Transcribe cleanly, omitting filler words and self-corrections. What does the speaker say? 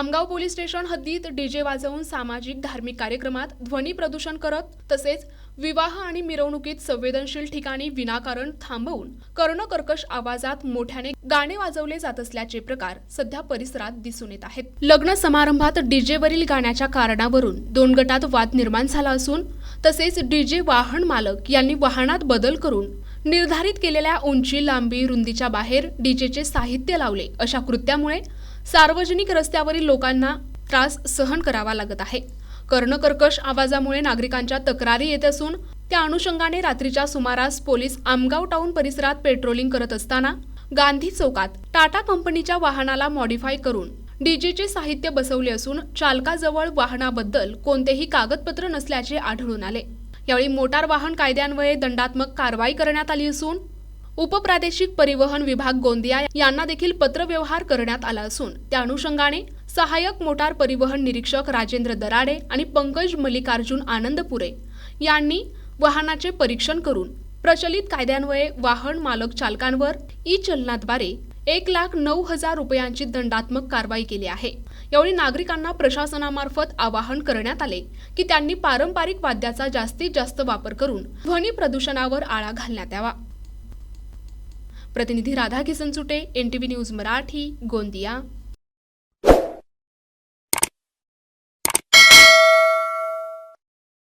Amgaon police station हद्दीत DJ वाजवून सामाजिक धार्मिक कार्यक्रमात ध्वनी प्रदूषण करत तसेच विवाह आणि मिरवणुकीत संवेदनशील ठिकाणी विनाकारण थांबवून कर्णकर्कश आवाजात मोठ्याने गाणे वाजवले जात असल्याचे प्रकार सध्या परिसरात दिसून येत आहेत। लग्न समारंभात डीजेवरील गाण्याच्या कारणावरून दोन गटात वाद निर्माण झाला असून तसेच डीजे वाहन मालक यांनी वाहनात बदल करून निर्धारित केलेल्या उंची लांबी रुंदीच्या बाहेर डीजेचे साहित्य लावले अशा कृत्यामुळे सार्वजनिक रस्त्यावरील लोकांना त्रास सहन करावा लागत आहे। कर्णकर्कश आवाजामुळे नागरिकांच्या तक्रारी येत असून त्या अनुषंगाने रात्रीच्या सुमारास पोलीस आमगाव टाउन परिसरात पेट्रोलिंग करत असताना गांधी चौकात टाटा कंपनीच्या वाहनाला मॉडिफाय करून डीजेचे साहित्य बसवले असून चालकाजवळ वाहनाबद्दल कोणतेही कागदपत्र नसल्याचे आढळून आले। यावेळी मोटार वाहन कायद्यान्वये दंडात्मक कारवाई करण्यात आली असून उपप्रादेशिक परिवहन विभाग गोंदिया यांना देखील पत्रव्यवहार करण्यात आला असून त्या अनुषंगाने सहाय्यक मोटार परिवहन निरीक्षक राजेंद्र दराडे आणि पंकज मल्लिकार्जुन आनंदपुरे यांनी वाहनाचे परीक्षण करून प्रचलित कायद्यान्वये वाहन मालक चालकांवर ई-चलनाद्वारे 1,09,000 रुपयांची दंडात्मक कारवाई केली आहे। यावेळी नागरिकांना प्रशासनामार्फत आवाहन करण्यात आले की त्यांनी पारंपरिक वाद्याचा जास्तीत जास्त वापर करून ध्वनी प्रदूषणावर आळा घालण्यात यावा। प्रतिनिधी राधा किसन सुटे, NTV न्यूज मराठी, गोंदिया।